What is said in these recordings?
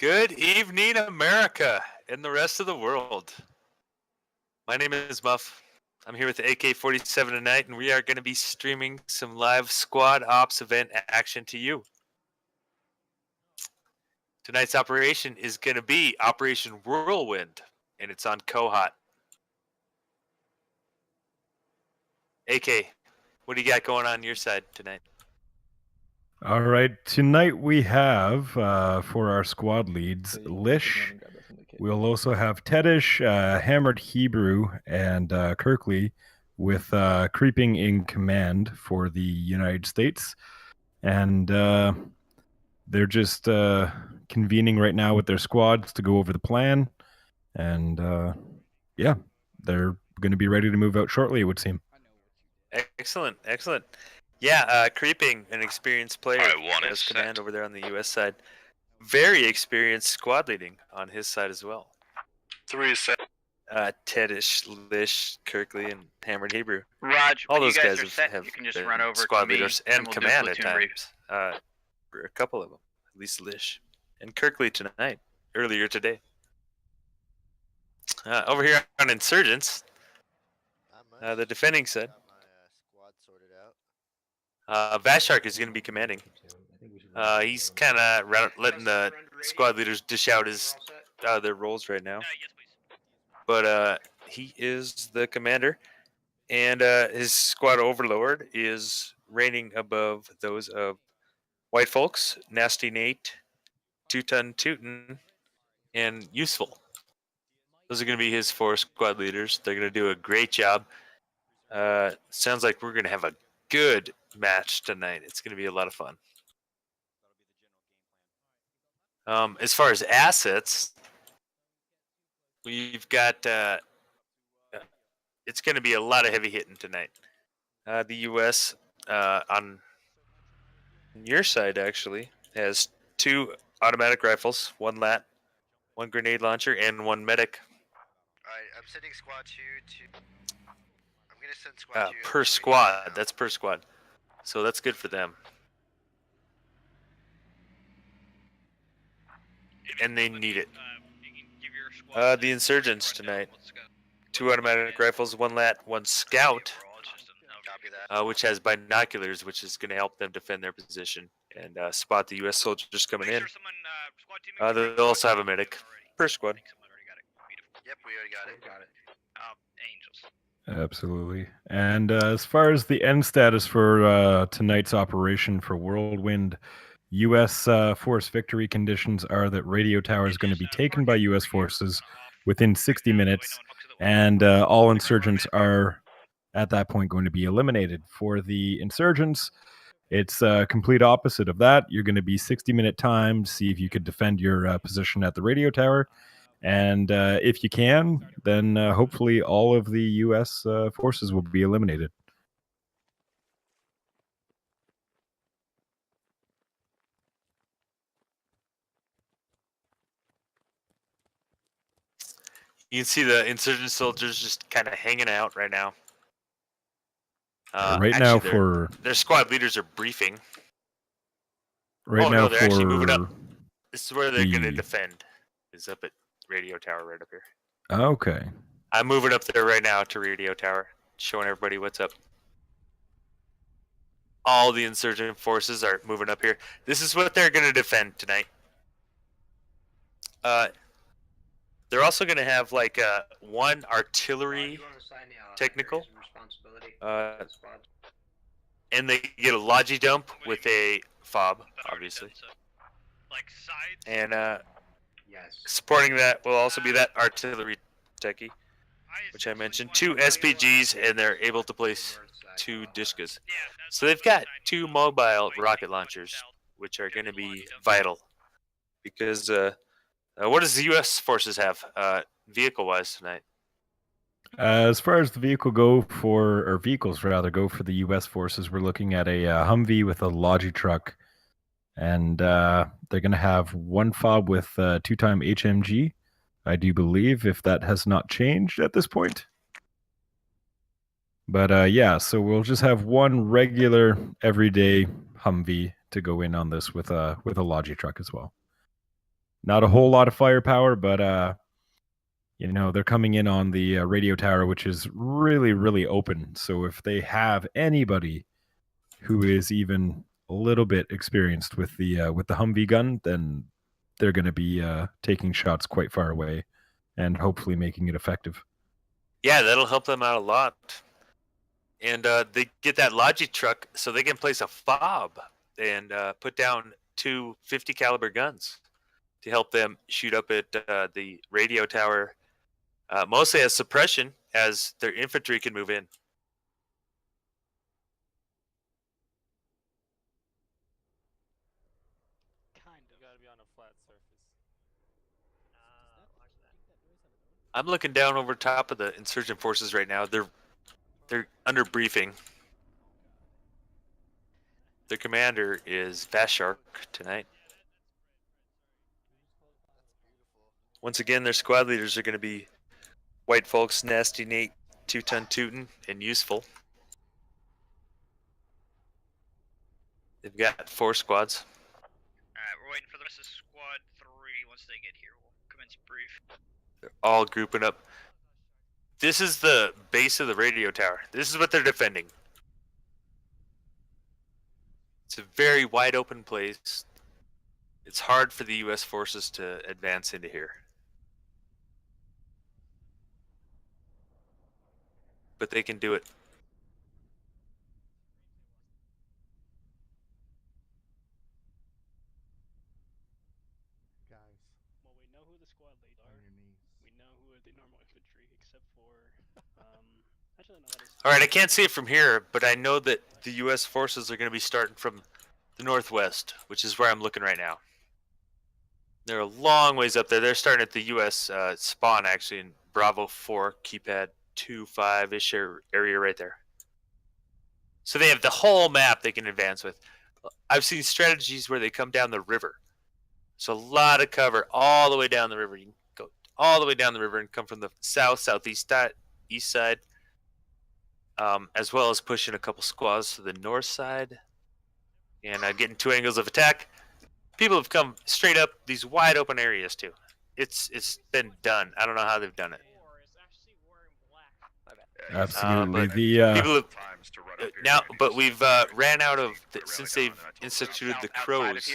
Good evening, America and the rest of the world. My name is Muff. I'm here with the AK-47 tonight, and we are going to be streaming some live squad ops event action to you. Tonight's operation is going to be Operation Whirlwind, and it's on Kohat. AK, what do you got going on your side tonight? All right, tonight we have for our squad leads Lish. We'll also have Tedish, Hammered Hebrew, and Kirkley with Creeping in Command for the United States. And they're just convening right now with their squads to go over the plan. And yeah, they're going to be ready to move out shortly, it would seem. Excellent, excellent. Yeah, Creeping, an experienced player, as command over there on the U.S. side. Very experienced squad leading on his side as well. 3 is set. Tedish, Lish, Kirkley, and Hammered Hebrew. Raj, all when those you guys guys are set, have you can just been run over squad to me, leaders and we'll do a command at platoon brief. times. For a couple of them, at least Lish and Kirkley tonight, earlier today. Over here on Insurgents, the defending side. Vashark is going to be commanding. He's kind of letting the squad leaders dish out their roles right now. But he is the commander, and his squad overlord is reigning above those of White Folks, Nasty Nate, Two-Ton Tootin', and Useful. Those are going to be his 4 squad leaders. They're going to do a great job. Sounds like we're going to have a good match tonight. It's going to be a lot of fun. As far as assets, we've got it's going to be a lot of heavy hitting tonight. The U.S. On your side actually has 2 automatic rifles, 1 lat, 1 grenade launcher, and 1 medic. Alright, I'm sending squad 2 to... I'm going to send squad 2... Per squad, that's per squad. So that's good for them. And they need it. The Insurgents tonight. 2 automatic rifles, 1 lat, 1 scout, which has binoculars, which is going to help them defend their position and spot the U.S. soldiers coming in. They'll also have a medic per squad. Yep, we already got it. Angels. Absolutely. And as far as the end status for tonight's operation for Whirlwind, U.S. force victory conditions are that radio tower is going to be taken by U.S. forces within 60 minutes, and all insurgents are at that point going to be eliminated. For the insurgents, it's complete opposite of that. You're going to be 60-minute time, see if you could defend your position at the radio tower. And if you can, then hopefully all of the U.S. Forces will be eliminated. You can see the insurgent soldiers just kind of hanging out right now. Their squad leaders are briefing. They're actually moving up. This is where they're going to defend. Is up at radio tower right up here. Okay. I'm moving up there right now to radio tower, showing everybody what's up. All the insurgent forces are moving up here. This is what they're going to defend tonight. They're also going to have like 1 artillery technical, and they get a logi dump with a fob, obviously. And supporting that will also be that artillery techie, which I mentioned. 2 SPGs, and they're able to place 2 Dishkas. So they've got 2 mobile rocket launchers, which are going to be vital, because what does the U.S. forces have vehicle-wise tonight? As far as the vehicles go for the U.S. forces, we're looking at a Humvee with a Logi truck, and they're going to have 1 fob with 2-time HMG, I do believe, if that has not changed at this point. But yeah, so we'll just have 1 regular, everyday Humvee to go in on this with a Logi truck as well. Not a whole lot of firepower, but you know, they're coming in on the radio tower, which is really, really open. So if they have anybody who is even a little bit experienced with the Humvee gun, then they're going to be taking shots quite far away and hopefully making it effective. Yeah, that'll help them out a lot. And they get that Logi truck so they can place a fob and put down 2 50 caliber guns to help them shoot up at the radio tower, mostly as suppression, as their infantry can move in. I'm looking down over top of the insurgent forces right now. They're under briefing. Their commander is Fast Shark tonight. Once again, their squad leaders are going to be White Folks, Nasty Nate, 2-Ton Tootin', and Useful. They've got 4 squads. Alright, we're waiting for the rest of squad 3. Once they get here, we'll commence brief. They're all grouping up. This is the base of the radio tower. This is what they're defending. It's a very wide open place. It's hard for the U.S. forces to advance into here. But they can do it. Well, we know who the squad lead are. We know who are the normal infantry, except for actually no, that is. All right, I can't see it from here, but I know that the U.S. forces are going to be starting from the northwest, which is where I'm looking right now. They're a long ways up there. They're starting at the U.S. Spawn, actually, in Bravo 4, keypad 2-5-ish area right there. So they have the whole map they can advance with. I've seen strategies where they come down the river. So a lot of cover all the way down the river. You can go all the way down the river and come from the south, southeast, east side, as well as pushing a couple squads to the north side and getting 2 angles of attack. People have come straight up these wide open areas too. It's been done. I don't know how they've done it. Absolutely. But The people have, now, but we've ran out of since they've instituted the crows.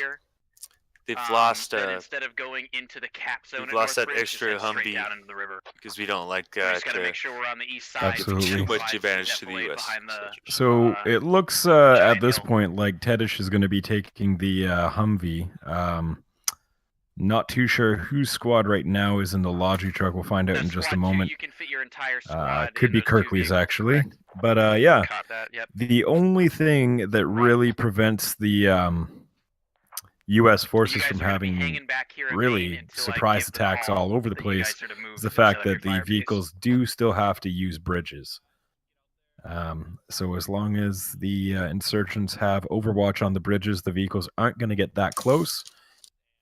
They've lost. Instead of going into the cap zone, we've lost that Northbridge, extra just head straight Humvee down into the river. because we don't like We just gotta to make sure we're on the east side. Absolutely. too much 5 advantage to the definitely U.S. behind the- So it looks at giant this hill. point like Tedish is going to be taking the Humvee. Not too sure whose squad right now is in the Logi truck. We'll find out The in just a squad two, moment. you can fit your entire squad Could in be those 2 Kirkley's vehicles, actually, correct? but yeah. Caught that, yep. The only thing that really prevents the U.S. forces You guys from are gonna be having hanging back here at really main until I surprise give the attacks call all over the that you place guys are to move is the to fact that the auxiliary fire base. vehicles do still have to use bridges. So as long as the insurgents have overwatch on the bridges, the vehicles aren't going to get that close.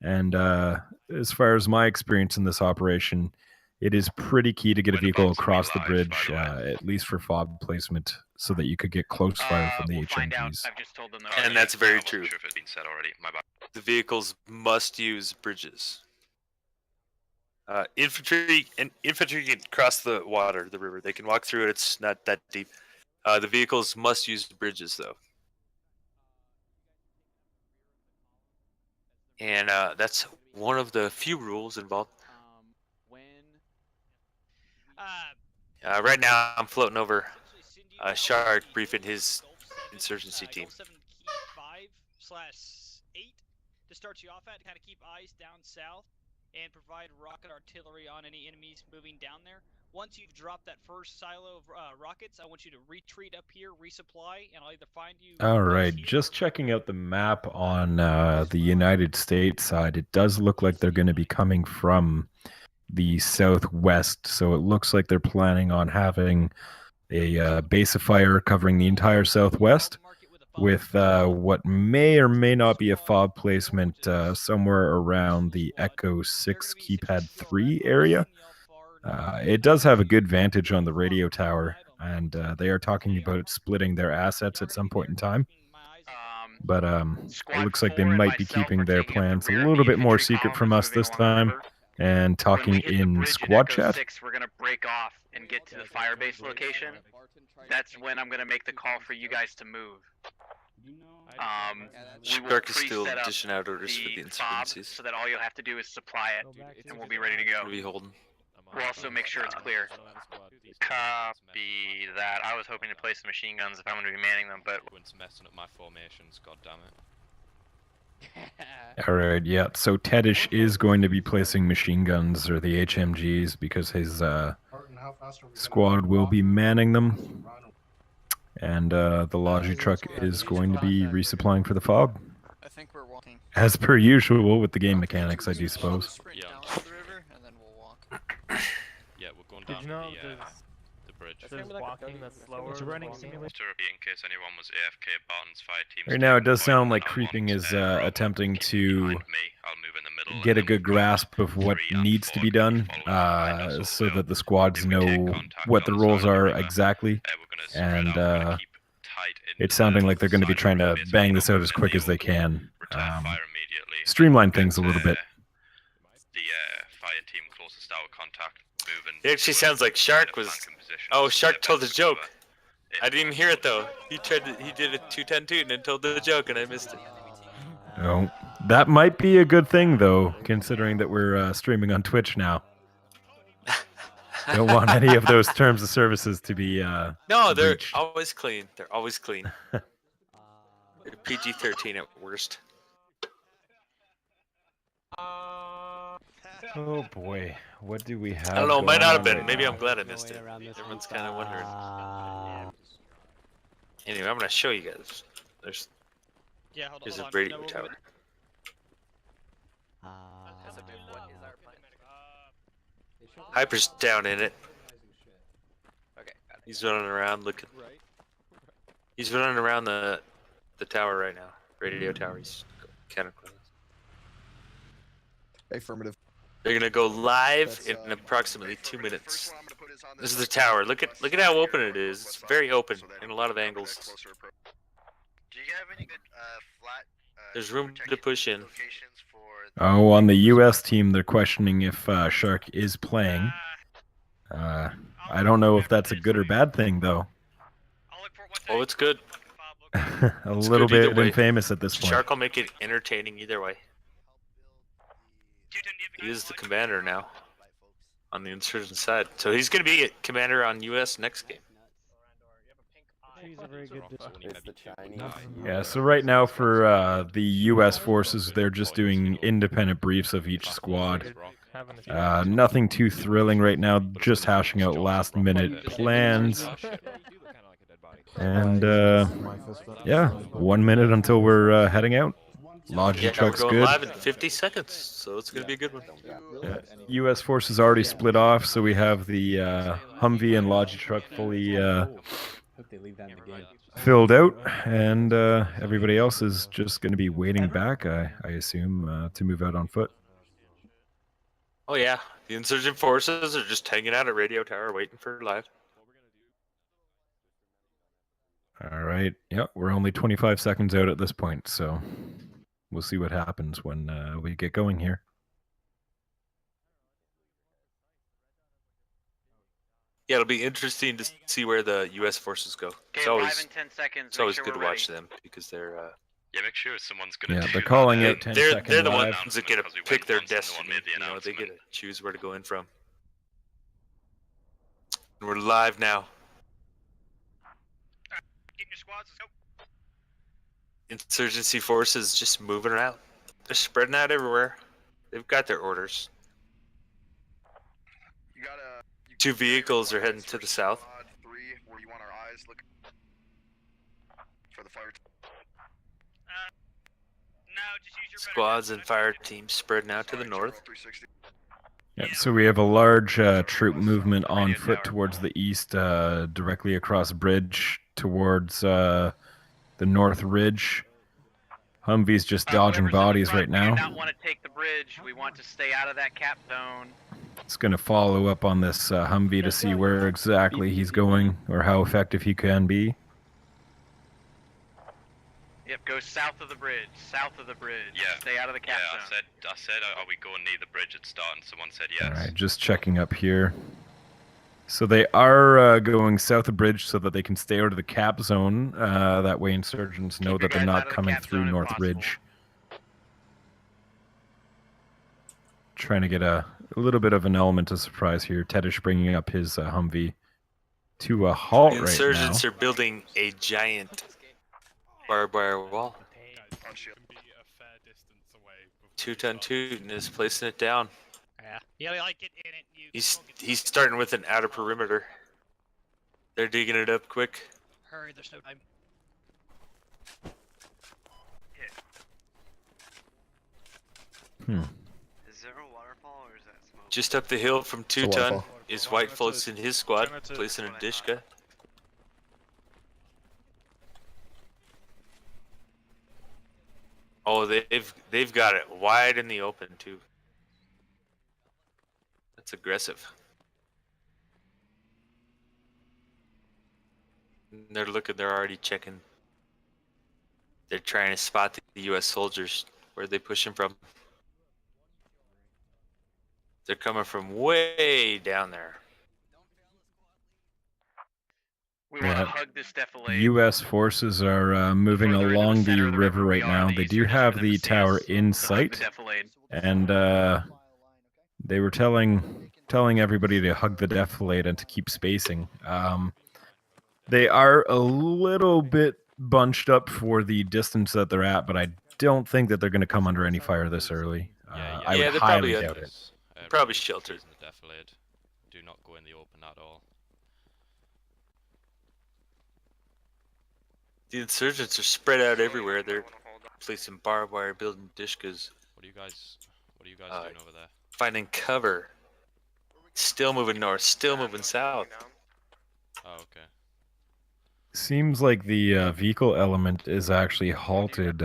And as far as my experience in this operation, it is pretty key to get a vehicle across the bridge, at least for fob placement, so that you could get close fire from the We'll find out. HMGs. I've just told them they're And already that's in. very I wasn't true. Sure if it had been said already. My bad. The vehicles must use bridges. Infantry can cross the water, the river. They can walk through it. It's not that deep. The vehicles must use bridges, though. And that's one of the few rules involved. Right now, I'm floating over Shark briefing his insurgency team. 5/8 to start you off at, kind of keep eyes down south and provide rocket artillery on any enemies moving down there. Once you've dropped that first silo of rockets, I want you to retreat up here, resupply, and I'll either find you. All right, just checking out the map on the United States side, it does look like they're going to be coming from the southwest. So it looks like they're planning on having a base of fire covering the entire southwest, with what may or may not be a fob placement somewhere around the Echo 6 keypad 3 area. It does have a good vantage on the radio tower, and they are talking about splitting their assets at some point in time. But it Squad looks like they 4 and might be myself keeping are their taking up the plans a rear of little the bit more infantry secret column from that's us moving this along the time, river. and When we talking hit the in bridge squad Echo chat. 6, we're gonna break off and get to the fire base location. That's when I'm gonna make the call for you guys to move. We will Shark is still pre-set up dishing out orders for the fob insurgencies. so that all you'll have to do is supply it, and we'll be ready to go. What are we holding? We'll also make sure it's clear. Copy that. I was hoping to place the machine guns if I'm going to be manning them, but messing up my formations, goddammit. All right, yeah. So Tedish is going to be placing machine guns or the HMGs because his squad will be manning them, and the Logi truck is going to be resupplying for the fob, I think we're walking. as per usual with the game mechanics, I do suppose. Yeah. Down to the river and then we'll walk. Yeah, we're going Did down you know the bridge. there's walking that's slower? It's a running walking. simulator. To repeat in case anyone was AFK, Barton's fire team. Right now, it does sound like creeping is attempting to get a good grasp of what needs to be done, so that the squads know what the roles are exactly, and it's sounding like they're going to be trying to bang this out as quick as they can, streamline things a little bit. The fire team closest out contact moving. It actually sounds like Shark was. Oh, Shark told a joke. I didn't even hear it though. He did a 210 toot and then told the joke, and I missed it. Oh, that might be a good thing though, considering that we're streaming on Twitch now. Don't want any of those terms of services to be No, they're breached. always clean. They're always clean. They're PG-13 at worst. Oh boy, what do we have? I don't know. It might going not on have been. right Maybe now? I'm glad I missed it. Everyone's kind of wondering. Anyway, I'm gonna show you guys. Here's Hold a on. radio No, we're tower. moving. Hyper's down in it. He's running around looking. He's running around the tower right now. Radio tower. He's kind of close. Affirmative. They're gonna go live in approximately 2 minutes. This is the tower. Look at how open it is. It's very open in a lot of angles. Do you have any good flat? There's room to push in. Locations for Oh, on the U.S. team, they're questioning if Shark is playing. I don't know if that's a good or bad thing, though. Oh, it's good. A It's little good either bit way. infamous at this point. Shark will make it entertaining either way. He is the commander now on the insurgent side, so he's gonna be a commander on U.S. next game. Yeah, so right now for the U.S. forces, they're just doing independent briefs of each squad. Nothing too thrilling right now, just hashing out last-minute plans. And, yeah, 1 minute until we're heading out. Logi Yeah, truck's we're going good. live in 50 seconds, so it's gonna be a good one. Yeah. U.S. forces already split off, so we have the Humvee and Logi truck fully filled out, and everybody else is just going to be waiting back, I assume, to move out on foot. Oh yeah, the insurgent forces are just hanging out at Radio Tower waiting for live. All right. Yeah, we're only 25 seconds out at this point, so we'll see what happens when we get going here. Yeah, it'll be interesting to see where the U.S. forces go. It's arrive always in 10 seconds. it's make always sure good to we're watch ready. them because they're Yeah, make sure someone's gonna. Yeah, do they're calling that. out 10 they're second the live. ones that get to Because we pick went their once and no one destiny. made the You know, they get to announcement. choose where to go in from. And we're live now. Get in your squads. Let's go. Insurgency forces just moving around. They're spreading out everywhere. They've got their orders. you gotta. 2 vehicles are heading to the south. Squad 3, where you want our eyes look for the fire. No, just use your better Squads judgment. and fire teams spreading out to the north. 360. Yeah, so we have a large troop movement on foot towards the east, directly across bridge towards the North Ridge. Humvee's just dodging Members of the bodies front, right We do now. not want to take the bridge. We want to stay out of that cap zone. It's going to follow up on this Humvee to see where exactly he's going or how effective he can be. Yep, go south of the bridge. South of the bridge. Yeah. Stay out of the cap Yeah, zone. I said, are we going near the bridge at start? And someone said yes. All right, just checking up here. So they are going south of bridge so that they can stay out of the cap zone. That way insurgents know Keep your that they're guys out not of the coming cap through zone if North possible. Ridge. Trying to get a little bit of an element of surprise here. Tedish bringing up his Humvee to a halt right now. Insurgents are building a giant barbed wire wall. 2-ton Tootin is placing it down. Yeah, like it in it. You He's starting with an outer perimeter. They're digging it up quick. hurry. There's no time. Is there a waterfall or is that smoke? Just up the hill from 2-ton waterfall. is White Floats in his squad, placing a Dishka. Oh, they've got it wide in the open too. That's aggressive. They're looking. They're already checking. They're trying to spot the U.S. soldiers. Where are they pushing from? They're coming from way down there. We want Yeah. to hug this defilade. U.S. forces are moving Further into along the center of river right we are, now. the They do easier it is for have them the to see tower us. in So hug the sight, defilade. and they were telling everybody to hug the defilade and to keep spacing. They are a little bit bunched up for the distance that they're at, but I don't think that they're going to come under any fire this early. I would they're highly probably doubt it. Probably sheltered. In the defilade. Do not go in the open at all. The insurgents are spread out everywhere. They're placing barbed wire, building Dishkas, What are you guys doing over there? finding cover. Still moving north, still moving south. Oh, okay. Seems like the vehicle element is actually halted.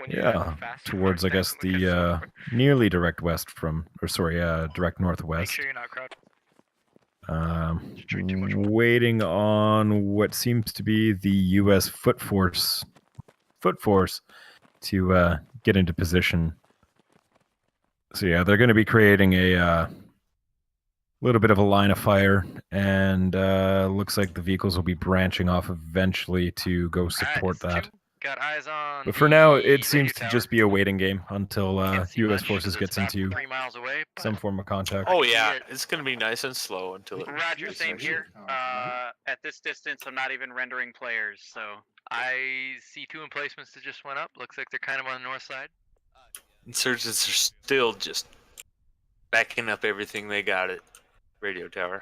Yeah, towards I guess the nearly direct west from, or sorry, direct northwest. you're not crowded. Waiting on what seems to be the U.S. foot force to get into position. So yeah, they're going to be creating a little bit of a line of fire, and looks like the vehicles will be branching off eventually to go support that. Got eyes on. But for now, the it seems radio to tower. just be a waiting game until Can't see U.S. much forces 'cause gets it's about into 3 miles away. But some form of contact. Oh yeah, it's gonna be nice and slow until it. Roger, same here. At this distance, I'm not even rendering players, so I see 2 emplacements that just went up. Looks like they're kind of on the north side. Insurgents are still just backing up everything they got at radio tower.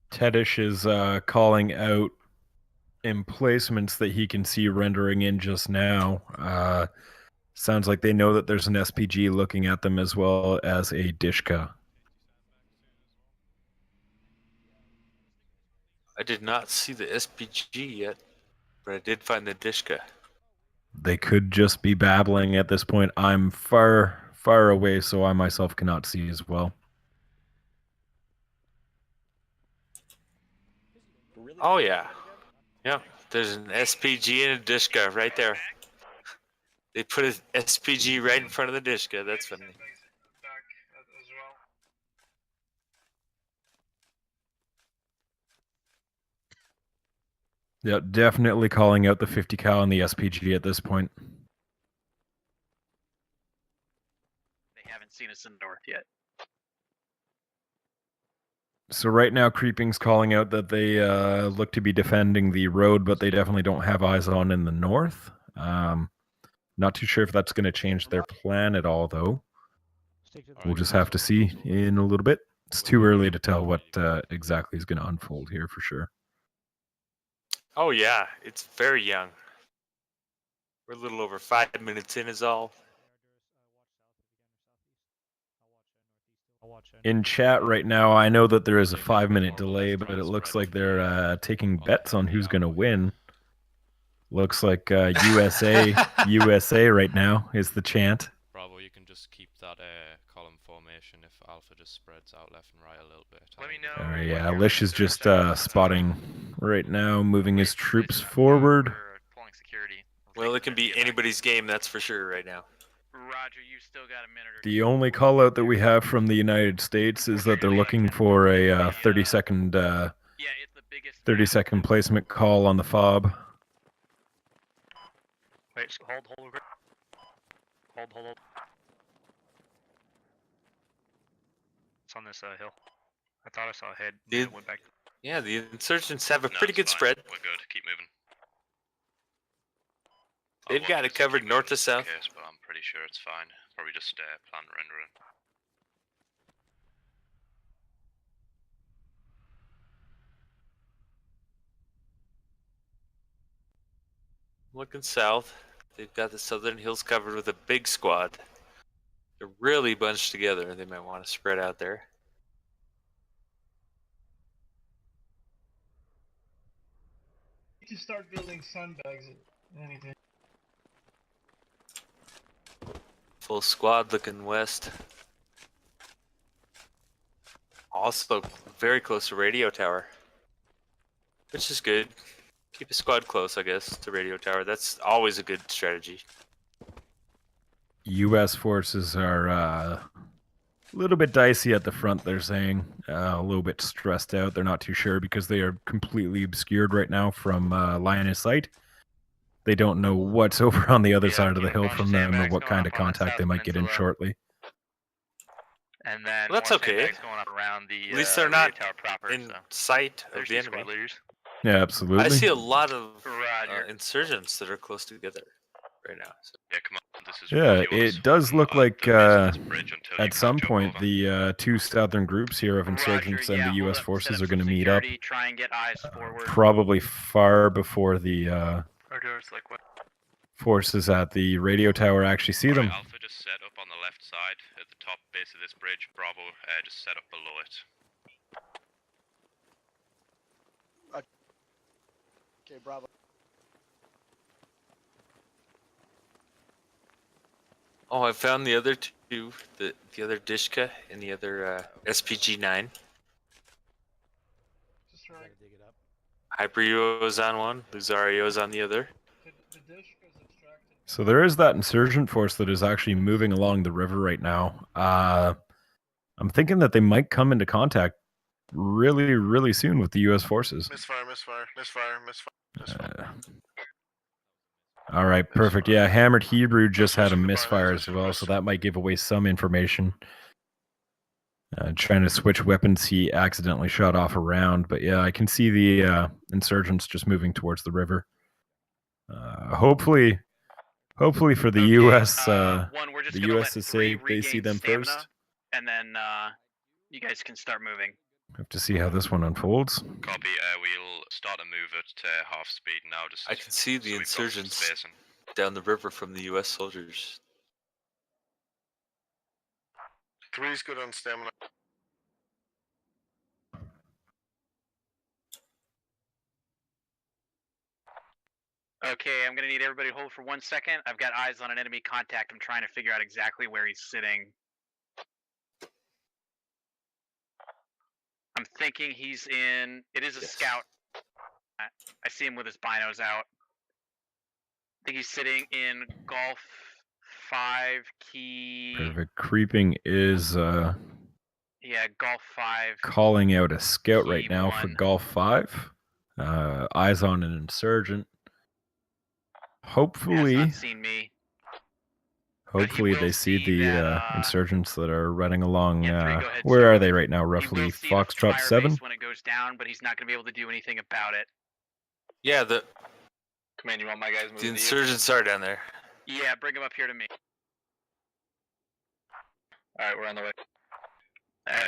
Tedish is calling out emplacements that he can see rendering in just now. Sounds like they know that there's an SPG looking at them as well as a Dishka. I did not see the SPG yet, but I did find the Dishka. They could just be babbling at this point. I'm far away, so I myself cannot see as well. Oh yeah, yeah. There's an SPG and a Dishka right there. They put an SPG right in front of the Dishka. That's funny. Yeah, definitely calling out the 50 cal and the SPG at this point. they haven't seen us in the north yet. So right now, Creeping's calling out that they look to be defending the road, but they definitely don't have eyes on in the north. Not too sure if that's going to change their plan at all, though. We'll just have to see in a little bit. It's too early to tell what exactly is going to unfold here for sure. Oh yeah, it's very young. We're a little over 5 minutes in is all. In chat right now, I know that there is a 5-minute delay, but it looks like they're taking bets on who's going to win. Looks like USA right now is the chant. Bravo, you can just keep that column formation. information if Alpha just spreads out left and right a little bit. Let me know. All right, when yeah, you're Lish is within just 30 seconds. spotting right now, moving his Wait, troops Lish, forward. we're pulling security. Well, Take it can a minute to be get back. anybody's game, that's for sure right now. Roger, you still got a minute or The two. only call out that we have from the United States is that they're looking for a 30-second Yeah, it's the biggest. 30-second placement call on the fob. Wait, just hold. Hold. It's on this hill. I thought I saw a head. Did- It went back. Yeah, the insurgents have a No, pretty it's good fine. spread. We're good. Keep moving. They've I'll got watch it this, covered keep north moving to just in south. Case, but I'm pretty sure it's fine. Probably just plan rendering. Looking south, they've got the southern hills covered with a big squad. They're really bunched together. They might want to spread out there. You can start building sandbags and anything. Full squad looking west. Also very close to radio tower, which is good. Keep a squad close, I guess, to radio tower. That's always a good strategy. U.S. forces are a little bit dicey at the front, they're saying. A little bit stressed out. They're not too sure because they are completely obscured right now from line of sight. They don't know what's over on the other Yeah, side of the keep a hill bunch from of them or sandbags what going kind up of on the contact they South might get in Peninsula. shortly. And then Well, that's more okay. sandbags going up around the At least they're radio not tower proper. in So. sight of There's the the enemy. squad leaders. Yeah, absolutely. I see a lot of Roger. insurgents that are close together right now. So Yeah, come on. This is Yeah, Will. You want us it does from, look like the base of this bridge until you at can some jump point over. the two southern groups here of insurgents Roger, and yeah, the hold U.S. up, forces set are up going to some meet up security, Try and get eyes forward. probably far before the Or doors like what? forces at the radio tower actually see them. Alright, Alpha just set up on the left side at the top base of this bridge. Bravo just set up below it. Okay, bravo. Oh, I found the other two, the other Dishka and the other SPG-9. Just right. Hyper UO's on one, Luzario's on the other. The dish was extracted. So there is that insurgent force that is actually moving along the river right now. I'm thinking that they might come into contact really, really soon with the U.S. forces. Misfire. All right, perfect. Yeah, Hammered Hebrew just had a Switching to misfire binary, as well, so switching that might give away some information. Trying to switch weapons, he accidentally shot off a round, but yeah, I can see the insurgents just moving towards the river. Hopefully for the Okay, U.S. One, we're just the gonna U.S. let is three safe. They see regain them stamina, first. and then you guys can start moving. Have to see how this one unfolds. Copy. We'll start a move at half speed now. Just I can see the so we've got some insurgents spacing. down the river from the U.S. soldiers. 3's good on stamina. Okay, I'm gonna need everybody to hold for 1 second. I've got eyes on an enemy contact. I'm trying to figure out exactly where he's sitting. I'm thinking he's in. It is a Yes. scout. I see him with his binos out. I think he's sitting in Golf 5 key. Perfect. Creeping is Yeah, Golf 5. calling out a scout right now for Key 1. Golf 5. Eyes on an insurgent. Has Hopefully, not seen me. But he will they see see the that, insurgents that are running along. Yeah, 3, go ahead, Where sir. are they right now? He will Roughly see the Foxtrot fire 7. base when it goes down, but he's not going to be able to do anything about it. Yeah, the Command, you want my guys moving to you? insurgents are down there. Yeah, bring him up here to me. Alright, we're on the way.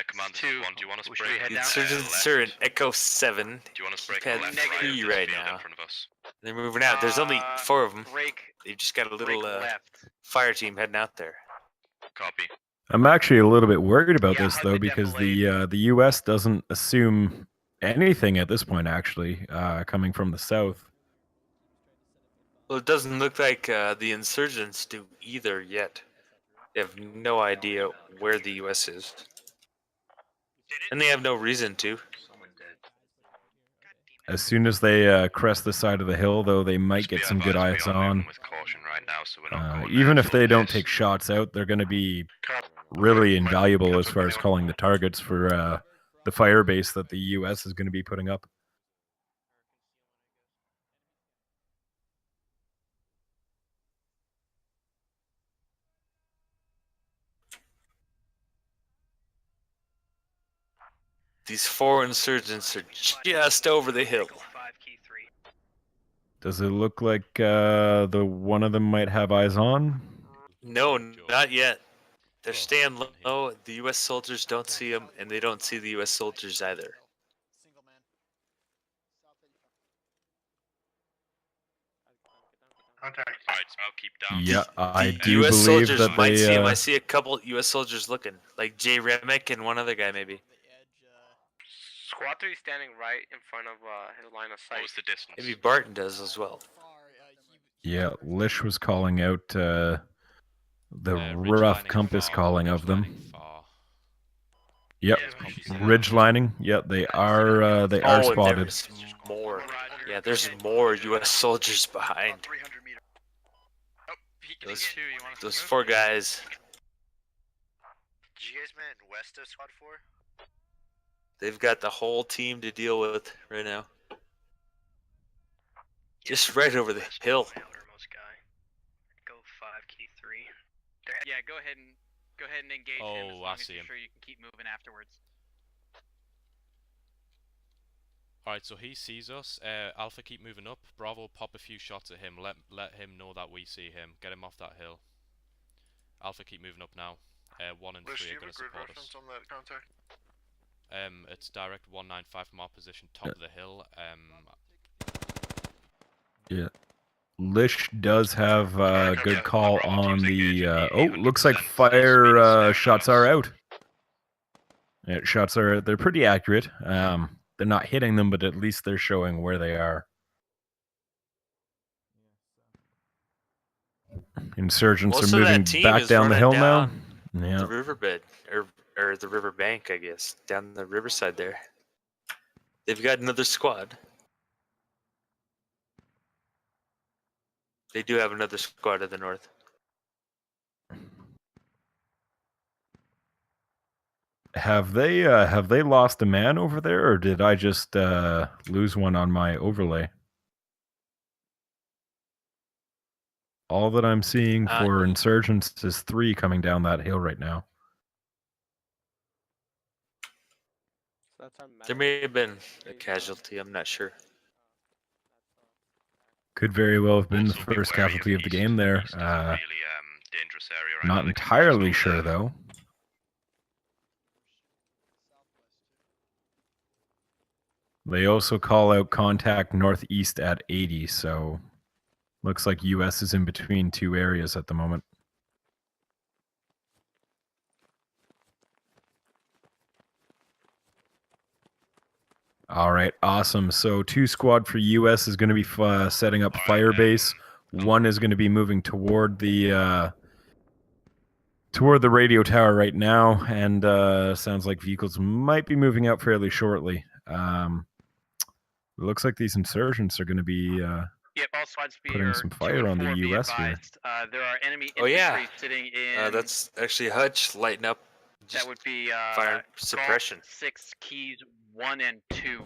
Command, this is 1. Do you want us Should we break head The down? insurgents are in Echo 7. Do you want us break Keep the left heading right free of this right field now. in front of us? They're moving out. There's only 4 of them. Break, They just got a break little left. fire team heading out there. Copy. I'm actually a little bit worried about Yeah, this hug though, the because defilade. the U.S. doesn't assume anything at this point. Actually, coming from the south. Well, it doesn't look like the insurgents do either yet. They have no idea where the U.S. is. And they have no reason to. As soon as they crest the side of the hill, though, they might get some good eyes on. With caution right now, so we're not going Even there if they full don't pace. take shots out, they're going to be really invaluable as far as calling the targets for the fire base that the U.S. is going to be putting up. These 4 insurgents are just over the hill. Does it look like the one of them might have eyes on? No, not yet. They're staying low. The U.S. soldiers don't see them, and they don't see the U.S. soldiers either. Contact. Alright, so I'll keep down. Yeah, I The do U.S. believe soldiers that might they. see him. I see a couple U.S. soldiers looking, like Jay Remick and one other guy maybe. Squad 3 standing right in front of his line of sight. What was the distance? Maybe Barton does as well. Yeah, Lish was calling out the rough compass calling of them. Yep, ridge lining. Yep, they are And spotted. there's more. Yeah, there's more U.S. soldiers behind. 300 meters. Those 4 guys. Did you guys man west of Squad 4? They've got the whole team to deal with right now. Just right over the hill. Outermost guy. Go 5 key 3. Yeah, go ahead and engage him as long as you're sure you can keep moving afterwards. Alright, so he sees us. Alpha, keep moving up. Bravo, pop a few shots at him. Let him know that we see him. Get him off that hill. Alpha, keep moving up now. 1 and 3 are going to support us. On that contact? It's direct 195 from our position, top of the hill. Yeah. Lish does have a good call on the. Looks like fire shots are out. Yeah, shots are. They're pretty accurate. They're not hitting them, but at least they're showing where they are. Insurgents Most are of that moving team back is down the hill running now. down Yeah. The riverbed, or the riverbank, I guess, down the riverside there. They've got another squad. They do have another squad to the north. Have they lost a man over there, or did I just lose one on my overlay? All that I'm seeing for insurgents is 3 coming down that hill right now. There may have been a casualty, I'm not sure. Could very well have been the first casualty of the game there. East is a really dangerous area right Not now. They can entirely just go sure there. though. They also call out contact northeast at 80, so looks like US is in between 2 areas at the moment. All right, awesome. So 2 squad for US is going to be setting up fire base. 1 is going to be moving toward the radio tower right now, and sounds like vehicles might be moving out fairly shortly. It looks like these insurgents are going to be Yep, all squads be putting some fire on the US here. There are enemy Oh, yeah. infantry sitting in. That's actually Hutch lighting up. That would be fire suppression. 6 keys 1 and 2.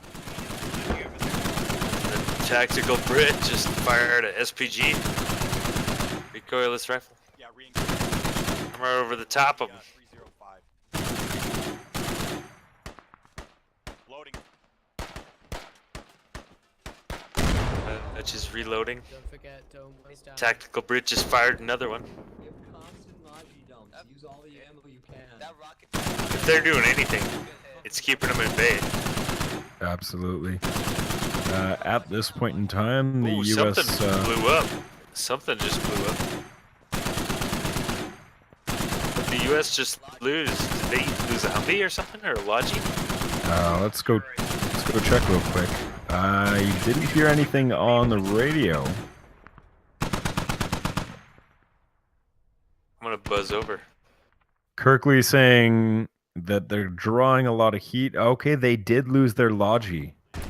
The tactical Brit just fired a SPG. Recoilless rifle. Yeah, I'm right over the top of him. 305. Loading. Hutch is reloading. Don't forget, don't waste time. Tactical Brit just fired another one. Give constant Maji dumps. Use all the ammo you can. If they're doing anything, it's keeping them at bay. Absolutely. At this point in time, the Ooh, US something blew up. Something just blew up. Did the US just lose? Did they lose a Humvee or something, or a Logi? let's go check real quick. I didn't hear anything on the radio. I'm gonna buzz over. Kirkley saying that they're drawing a lot of heat. Okay, they did lose their logi. Yeah,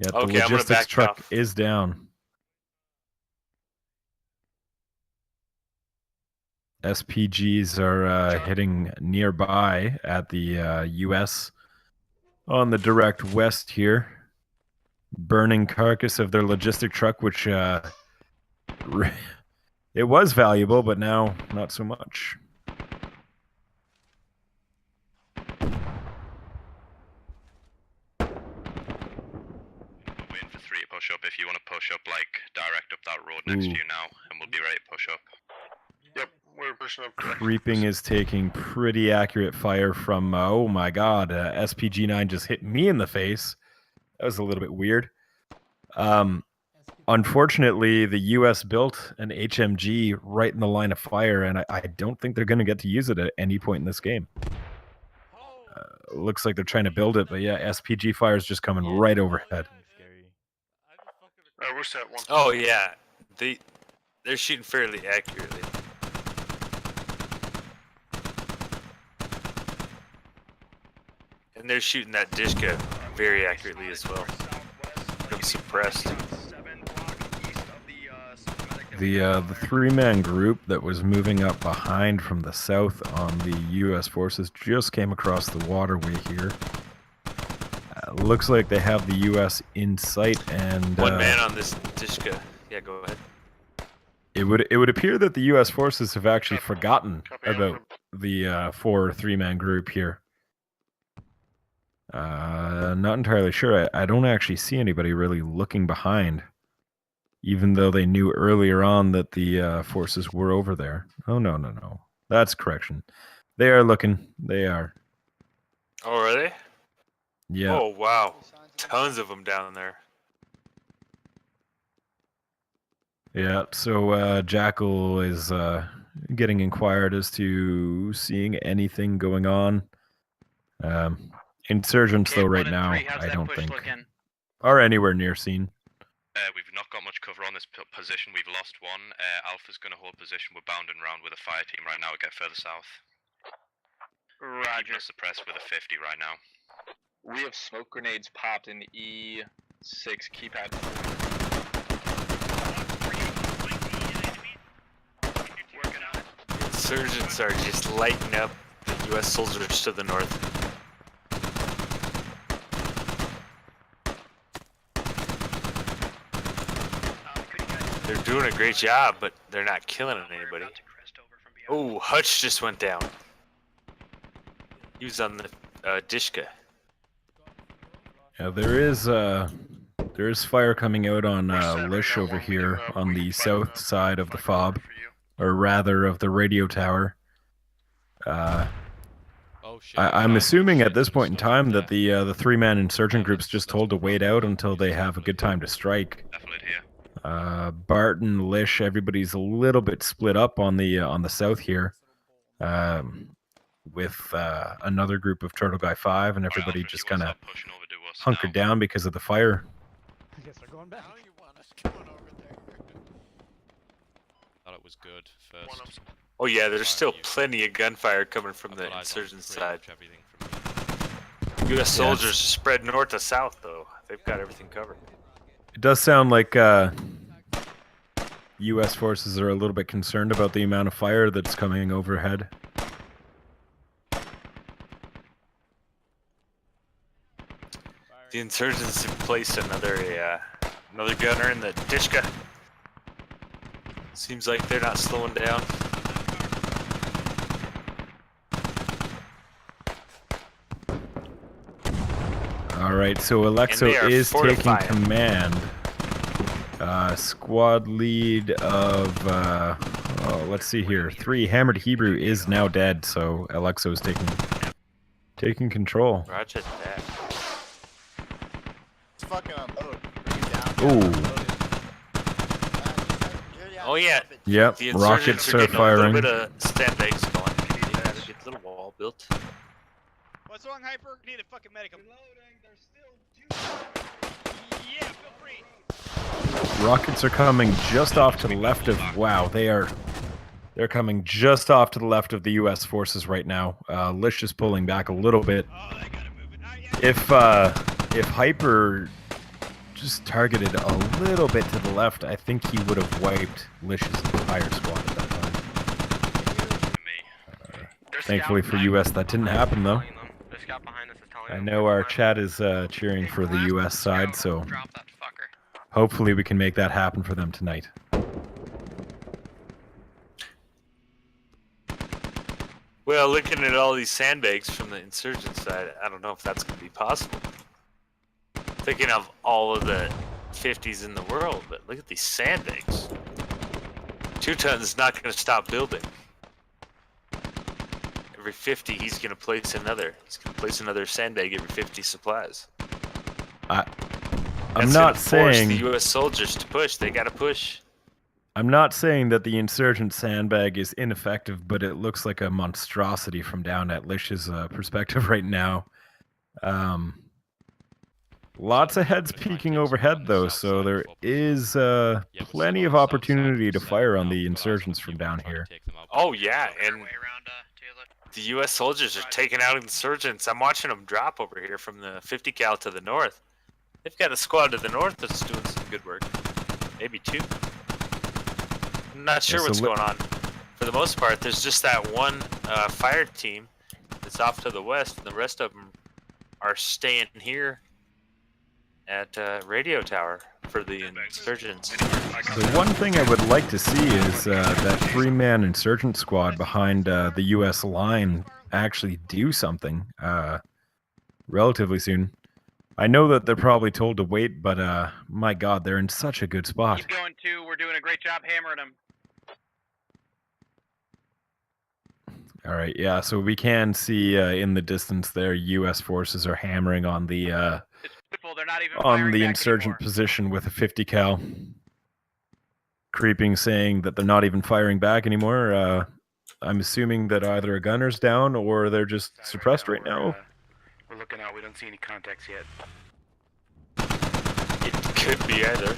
the Okay, I'm gonna logistics back truck off. is down. SPGs are hitting nearby at the US on the direct west here. Burning carcass of their logistic truck, which it was valuable, but now not so much. Waiting for 3 to push up. If you want to push up, like, direct up that road next to you now, and we'll be ready to push up. Yep, we're pushing up. Creeping is taking pretty accurate fire from, oh my god, SPG-9 just hit me in the face. That was a little bit weird. Unfortunately, the US built an HMG right in the line of fire, and I don't think they're going to get to use it at any point in this game. Looks like they're trying to build it, but yeah, SPG fire is just coming right overhead. We're set 1. Oh yeah, they're shooting fairly accurately. And they're shooting that Dishka very accurately as well. I'm suppressed. The three-man group that was moving up behind from the south on the U.S. forces just came across the waterway here. Looks like they have the U.S. in sight, and one man on this Dishka. Yeah, go ahead. It would appear that the U.S. forces have actually forgotten about the 4 three-man group here. Not entirely sure. I don't actually see anybody really looking behind, even though they knew earlier on that the forces were over there. Oh, no. That's correction. They are looking. They are. Oh, are they? Yeah. Oh, wow. Tons of them down there. Yeah, so Jackal is getting inquired as to seeing anything going on. Insurgents, though, right now, I don't think, are anywhere near scene. We've not got much cover on this position. We've lost one. Alpha's going to hold position. We're bounding around with a fire team right now. We'll get further south. Roger. We're suppressed with a 50 right now. We have smoke grenades popped in E6 keypad. Insurgents are just lighting up the U.S. soldiers to the north. They're doing a great job, but they're not killing anybody. Oh, Hutch just went down. He was on the Dishka. Yeah, there is fire coming out on Lish over here on the south side of the FOB, or rather of the radio tower. I'm assuming at this point in time that the three-man insurgent group's just told to wait out until they have a good time to strike. Barton, Lish, everybody's a little bit split up on the south here, with another group of Turtle Guy 5, and everybody just kind of hunkered down because of the fire. I guess they're going back. You want us going over there? Thought it was good first. Oh yeah, there's still plenty of gunfire coming from the insurgent side. U.S. soldiers spread north to south, though. They've got everything covered. It does sound like U.S. forces are a little bit concerned about the amount of fire that's coming overhead. The insurgents have placed another gunner in the Dishka. Seems like they're not slowing down. All right, so Alexo is taking command. Squad lead of, let's see here. 3, Hammered Hebrew is now dead, so Alexo is taking control. Roger that. It's fucking unload. Ooh. Oh yeah. Yep, The rockets insurgents are firing. A little bit of sandbags going. They gotta get a little wall built. What's wrong, Hyper? Need a fucking medic. Yeah, feel free. Rockets are coming just off to the left of... Wow, they are They're coming just off to the left of the U.S. forces right now. Lish is pulling back a little bit. If Hyper just targeted a little bit to the left, I think he would have wiped Lish's entire squad at that time. Thankfully for U.S. that didn't happen though. I know our chat is cheering for the U.S. side, so hopefully we can make that happen for them tonight. Well, looking at all these sandbags from the insurgent side, I don't know if that's going to be possible. Thinking of all of the 50s in the world, but look at these sandbags. 2 tons is not going to stop building. Every 50, he's going to place another. He's going to place another sandbag every 50 supplies. I'm not saying the U.S. soldiers to push. They got to push. I'm not saying that the insurgent sandbag is ineffective, but it looks like a monstrosity from down at Lish's perspective right now. Lots of heads peeking overhead, though, so there is plenty of opportunity to fire on the insurgents from down here. Oh, yeah, and the U.S. soldiers are taking out insurgents. I'm watching them drop over here from the 50 cal to the north. They've got a squad to the north that's doing some good work. Maybe 2. I'm not sure what's going on. For the most part, there's just that one fire team that's off to the west, and the rest of them are staying here at Radio Tower for the insurgents. The one thing I would like to see is that 3-man insurgent squad behind the U.S. line actually do something relatively soon. I know that they're probably told to wait, but my God, they're in such a good spot. Keep going, too. We're doing a great job hammering them. All right, yeah, so we can see in the distance there, U.S. forces are hammering on the insurgent position with a 50 cal. Creeping, saying that they're not even firing back anymore. I'm assuming that either a gunner's down or they're just suppressed right now. We're looking out. We don't see any contacts yet. It could be either.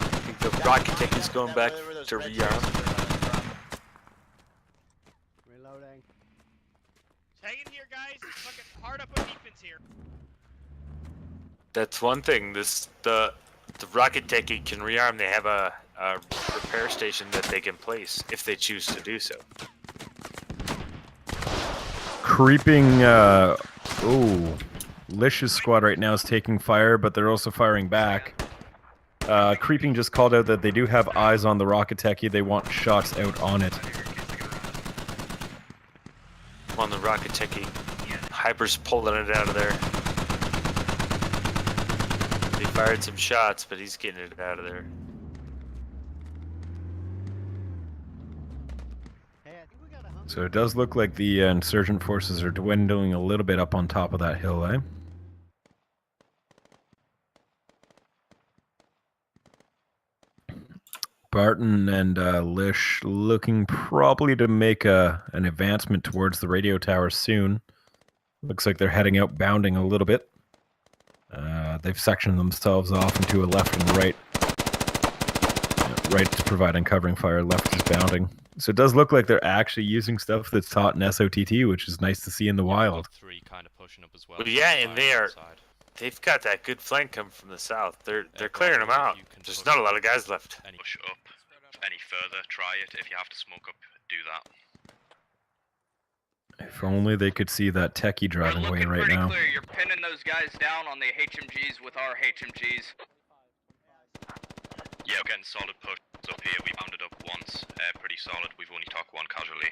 I think the rocket tank is going back to rearm. Reloading. Hang in here, guys. It's fucking hard up with defense here. That's one thing. The rocket techie can rearm. They have a repair station that they can place if they choose to do so. Creeping, Lish's squad right now is taking fire, but they're also firing back. Creeping just called out that they do have eyes on the rocket techie. They want shots out on it. On the rocket techie. Hyper's pulling it out of there. They fired some shots, but he's getting it out of there. So it does look like the insurgent forces are dwindling a little bit up on top of that hill, eh? Barton and Lish looking probably to make an advancement towards the radio tower soon. Looks like they're heading out, bounding a little bit. They've sectioned themselves off into a left and right. Right is providing covering fire, left is bounding. So it does look like they're actually using stuff that's taught in SOTT, which is nice to see in the wild. 3 kind of pushing up as well. Well, yeah, and they've got that good flank coming from the south. They're clearing them out. There's not a lot of guys left. Push up any further, try it. If you have to smoke up, do that. If only they could see that techie driving away right now. Clear. You're pinning those guys down on the HMGs with our HMGs. Yeah, we're getting solid push up here. We bounded up once, pretty solid. We've only took 1 casualty.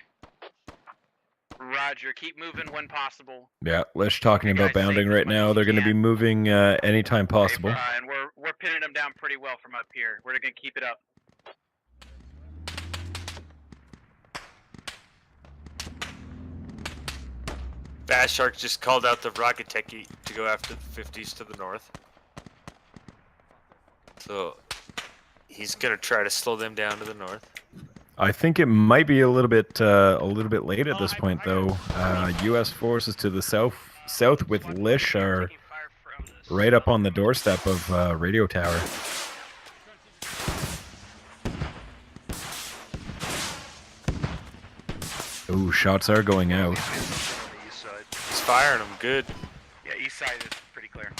Roger, keep moving when possible. Yeah, Lish talking about bounding right now. They're going to be moving anytime possible. And we're pinning them down pretty well from up here. We're going to keep it up. Bass Shark just called out the rocket techie to go after the 50s to the north. So he's gonna try to slow them down to the north. I think it might be a little bit late at this point, though. U.S. forces to the south with Lish are right up on the doorstep of radio tower. Ooh, shots are going out. He's firing them good. Yeah, east side is pretty clear.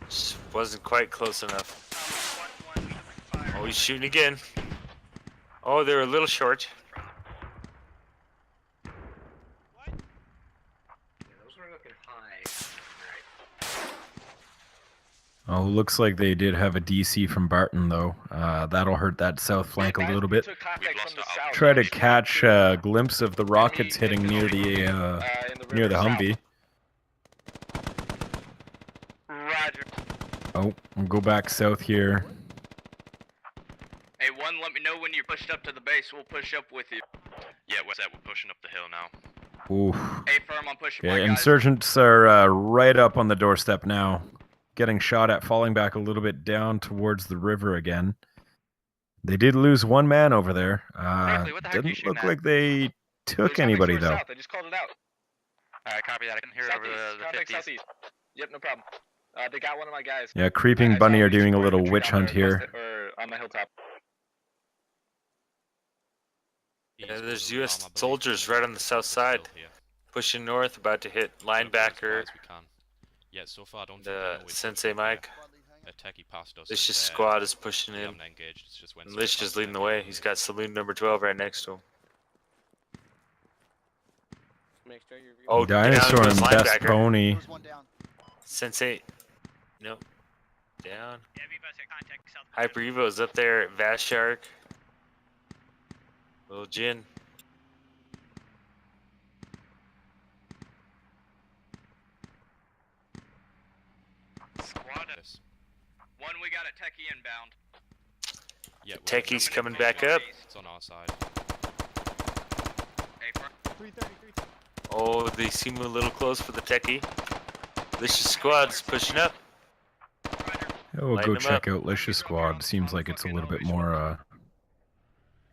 Just wasn't quite close enough. Oh, he's shooting again. Oh, they're a little short. Oh, looks like they did have a DC from Barton, though. That'll hurt that south flank a little bit. Try to catch a glimpse of the rockets hitting near the Humvee. Roger. Oh, we'll go back south here. Hey, one, let me know when you're pushed up to the base. We'll push up with you. Yeah, we're pushing up the hill now. Ooh. Hey, firm, I'm pushing Yeah, my guys. insurgents are right up on the doorstep now. Getting shot at, falling back a little bit down towards the river again. They did lose one man over there. Didn't look like they took anybody, though. South. I just called it out. Alright, copy that. I can hear it over the Contact 50s. southeast. Yep, no problem. They got one of my guys. Yeah, Creeping Bunny are doing a little witch hunt here. Or on the hilltop. Yeah, there's U.S. soldiers right on the south side, pushing north, about to hit linebacker. Yeah, so far I don't the Sensei Mike. A techie past us. Lish's squad is pushing in. Engaged. It's just And Lish is leading the way. He's got saloon number 12 right next to him. Oh, Dinosaur down and goes Best linebacker. Pony. Sensei. Nope. Down. Hyper Evo's up there at Vast Shark. Little Jin. Squad. One, we got a techie inbound. Yeah, Techie's coming back up. It's on our side. Oh, they seem a little close for the techie. Lish's squad's pushing up. We'll Lighten go them check up. out Lish's squad. Seems like it's a little bit more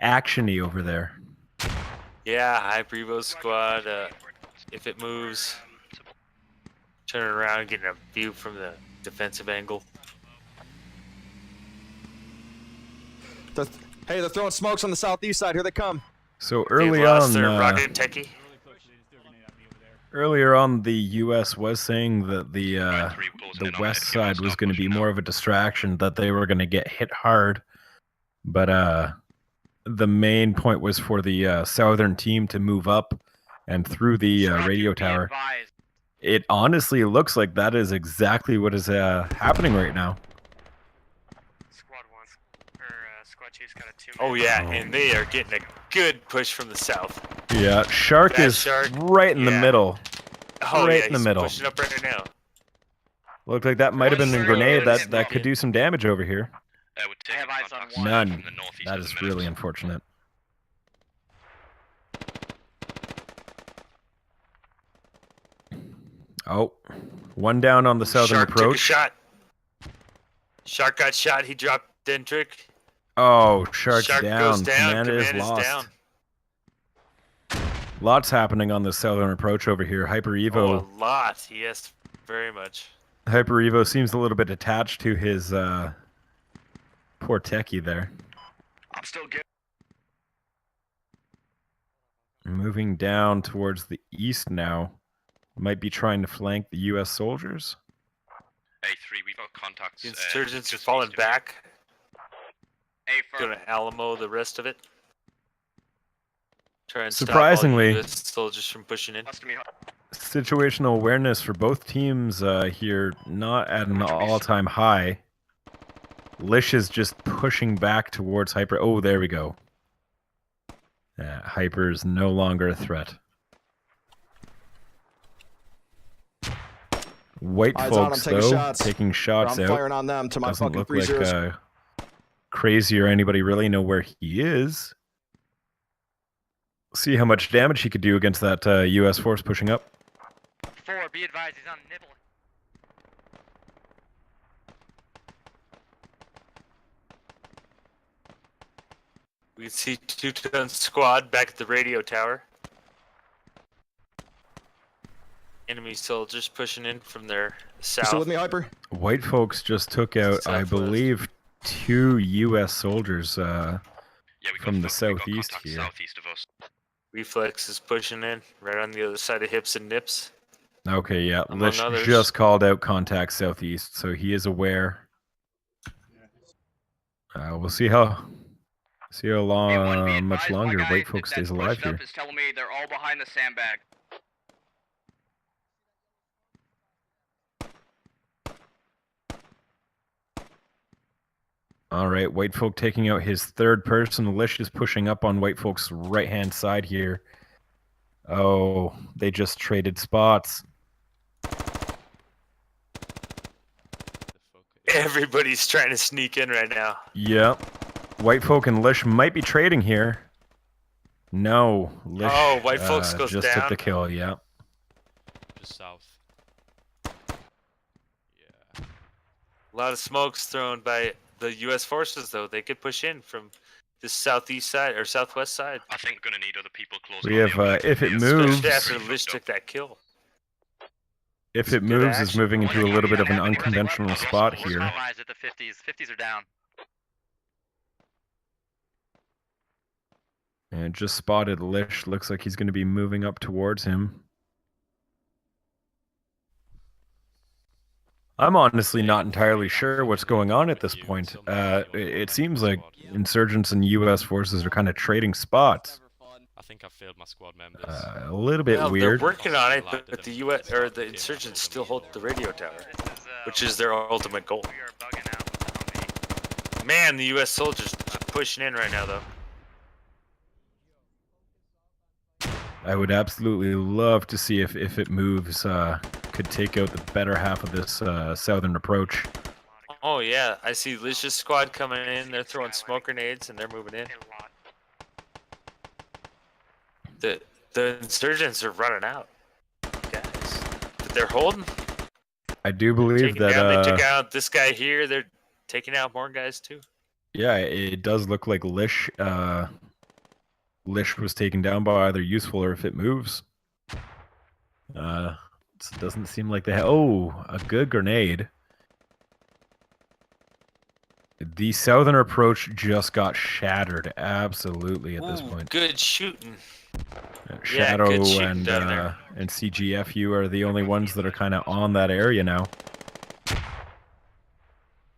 action-y over there. Yeah, Hyper Evo's squad. If it moves, turn around, getting a view from the defensive angle. Hey, they're throwing smokes on the southeast side. Here they come. So They early lost on, their rocket techie. earlier on, the U.S. was saying that the west side was going to be more of a distraction, that they were going to get hit hard. But the main point was for the southern team to move up and through the radio tower. It honestly looks like that is exactly what is happening right now. Oh yeah, and they are getting a good push from the south. Yeah, Shark That is Shark, right in the yeah. middle. Oh right yeah, in the he's middle. pushing up right now. Looked like that might have been a grenade that could do some damage over here. I have eyes on one. None. That is really unfortunate. Oh, one down on the southern Shark approach. took a shot. Shark got shot. He dropped Dentrick. Oh, Shark's Shark down. goes down. Command is lost. down. Lots happening on the southern approach over here. Hyper Evo. Oh, a lot. Yes, very much. Hyper Evo seems a little bit attached to his poor techie there. I'm still good. Moving down towards the east now. Might be trying to flank the U.S. soldiers. A3, we've got contacts. Insurgents are falling back. A Gonna Alamo the rest of it. Try and Surprisingly- stop all US soldiers from pushing in. Situational awareness for both teams here not at an all-time high. Lish is just pushing back towards Hyper. Oh, there we go. Hyper is no longer a threat. White Eyes on, folks, I'm taking though, shots. taking shots I'm out. firing on them to my Doesn't fucking look like freezers. Crazy or anybody really know where he is. See how much damage he could do against that U.S. force pushing up. 4, be advised, he's on nibble. We can see 2-ton squad back at the radio tower. Enemy soldiers pushing in from their south. Still with me, Hyper? White folks just took out, I believe, 2 U.S. soldiers from the southeast here. Southeast of us. Reflex is pushing in right on the other side of hips and nips. Okay, yeah. Among Lish others. just called out contact southeast, so he is aware. We'll see how long, much longer White folks stays alive here. Is telling me they're all behind the sandbag. All right, White folk taking out his third person. Lish is pushing up on White folks' right-hand side here. Oh, they just traded spots. Everybody's trying to sneak in right now. Yep. White folk and Lish might be trading here. No, Lish White folks goes just down. took the kill, yeah. Just south. A lot of smoke's thrown by the U.S. forces, though. They could push in from the southeast side or southwest side. I think we're gonna need other people close. We have, if it moves... Especially after Lish took that kill. If it moves, it's moving into a little bit of an unconventional spot here. Eyes at the 50s. 50s are down. And just spotted Lish. Looks like he's going to be moving up towards him. I'm honestly not entirely sure what's going on at this point. It seems like insurgents and U.S. forces are kind of trading spots. I think I've failed my squad members. A little bit weird. They're working on it, but the U.S. or the insurgents still hold the radio tower, which is their ultimate goal. Man, the U.S. soldiers are pushing in right now, though. I would absolutely love to see if it moves, could take out the better half of this southern approach. Oh yeah, I see Lish's squad coming in. They're throwing smoke grenades and they're moving in. The insurgents are running out, guys. But they're holding. I do believe that they took out this guy here. They're taking out more guys too. Yeah, it does look like Lish was taken down by either useful or if it moves. It doesn't seem like they have... Oh, a good grenade. The southern approach just got shattered, absolutely, at this point. Good shooting. Shadow good shooting and down there. CGFU are the only ones that are kind of on that area now.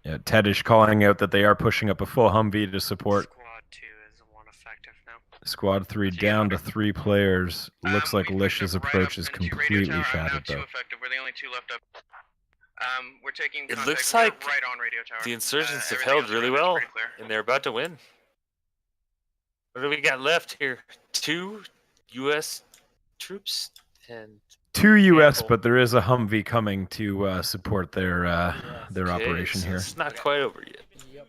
Yeah, Tedish calling out that they are pushing up a full Humvee to support. Squad 2 is 1 effective now. Squad 3 down to 3 players. Looks like Lish's approach is completely shattered, though. We're the only 2 left up. We're taking It contact. looks We're like right on radio tower. the insurgents have Everything held else really around is well, pretty clear. and they're about to win. What do we got left here? 2 U.S. troops and 2 U.S., handful. but there is a Humvee coming to support their operation so here. It's not quite over yet.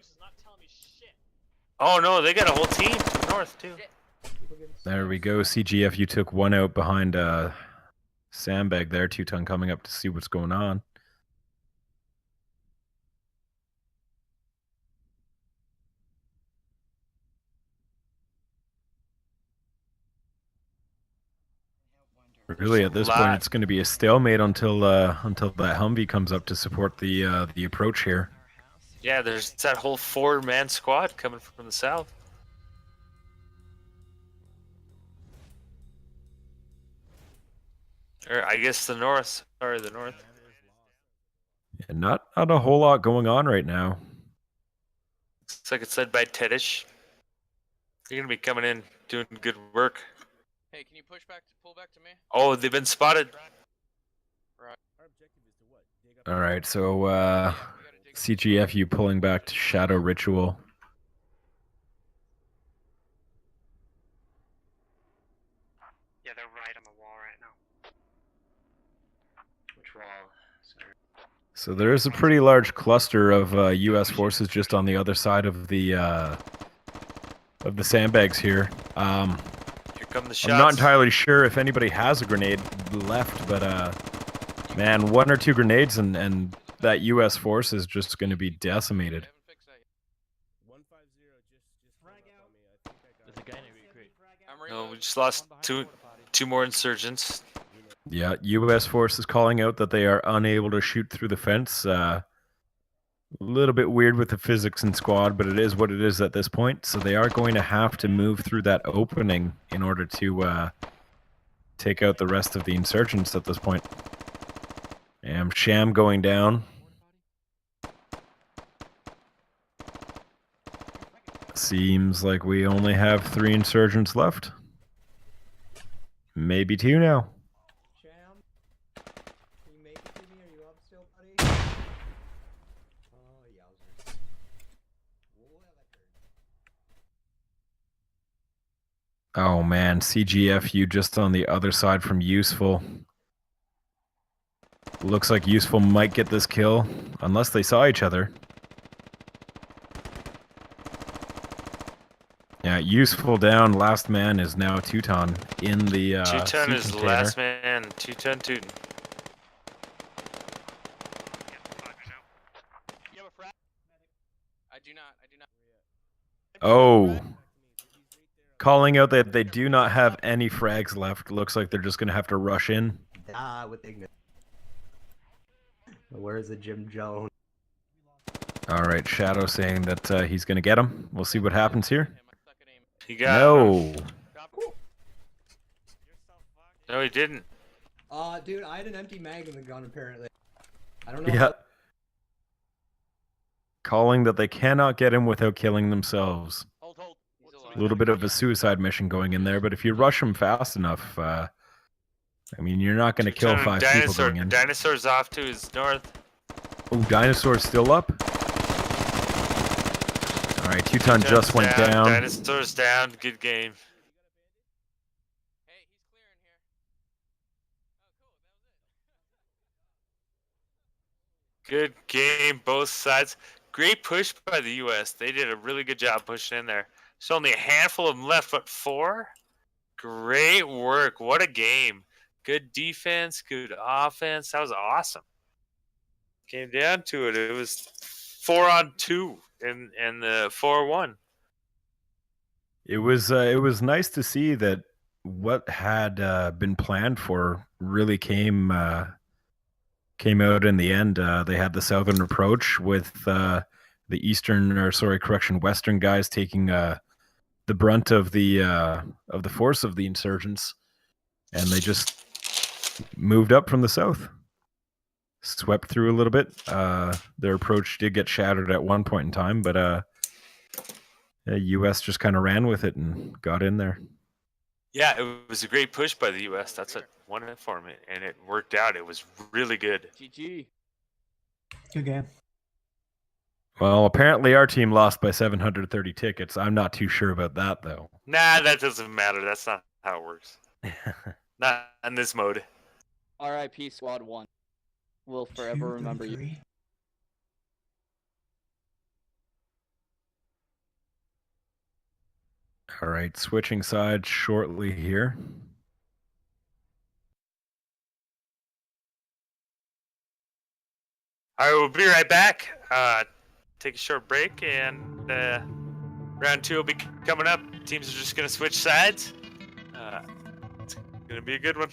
Oh no, they got a whole team to the north too. There we go. CGFU took one out behind Sandbag there. 2-ton coming up to see what's going on. Really, at this point, it's going to be a stalemate until that Humvee comes up to support the approach here. Yeah, there's that whole 4-man squad coming from the south. Or I guess the north. Sorry, the north. Yeah, not a whole lot going on right now. Looks like it's led by Tedish. They're gonna be coming in doing good work. Hey, can you pull back to me? Oh, they've been spotted. Right. All right, so CGFU pulling back to Shadow Ritual. Yeah, they're right on the wall right now. Which wall? Sorry. So there is a pretty large cluster of U.S. forces just on the other side of the sandbags here. Here come the shots. I'm not entirely sure if anybody has a grenade left, but man, 1 or 2 grenades and that U.S. force is just going to be decimated. Oh, we just lost two more insurgents. Yeah, U.S. forces calling out that they are unable to shoot through the fence. A little bit weird with the physics in squad, but it is what it is at this point. So they are going to have to move through that opening in order to take out the rest of the insurgents at this point. And Sham going down. Seems like we only have 3 insurgents left. Maybe 2 now. Oh man, CGFU just on the other side from Useful. Looks like Useful might get this kill, unless they saw each other. Yeah, Useful down. Last man is now Teuton in the Teuton sea is the container. last man. Teuton Teuton. I do not. Oh. Calling out that they do not have any frags left. Looks like they're just going to have to rush in. With Ignis. Where's the Jim Jones? All right, Shadow saying that he's going to get him. We'll see what happens here. He got No. him. No, he didn't. Dude, I had an empty mag in the gun apparently. I don't know. Yeah. Calling that they cannot get him without killing themselves. A little bit of a suicide mission going in there, but if you rush them fast enough, I mean, you're not going to kill 5 people going in. Dinosaur's off to his north. Oh, Dinosaur's still up. All right, Teuton just went down. Dinosaur's down. Good game. Good game, both sides. Great push by the U.S. They did a really good job pushing in there. There's only a handful of them left, but 4? Great work. What a game. Good defense, good offense. That was awesome. Came down to it. It was 4-on-2 and the 4-1. It was nice to see that what had been planned for really came out in the end. They had the southern approach with the western guys taking the brunt of the force of the insurgents, and they just moved up from the south, swept through a little bit. Their approach did get shattered at one point in time, but the U.S. just kind of ran with it and got in there. Yeah, it was a great push by the U.S. That's what won it for me, and it worked out. It was really good. GG. Good game. Well, apparently our team lost by 730 tickets. I'm not too sure about that, though. Nah, that doesn't matter. That's not how it works. Not in this mode. R.I.P. Squad 1. We'll forever remember you. All right, switching sides shortly here. All right, we'll be right back. Take a short break, and round 2 will be coming up. Teams are just going to switch sides. It's going to be a good one.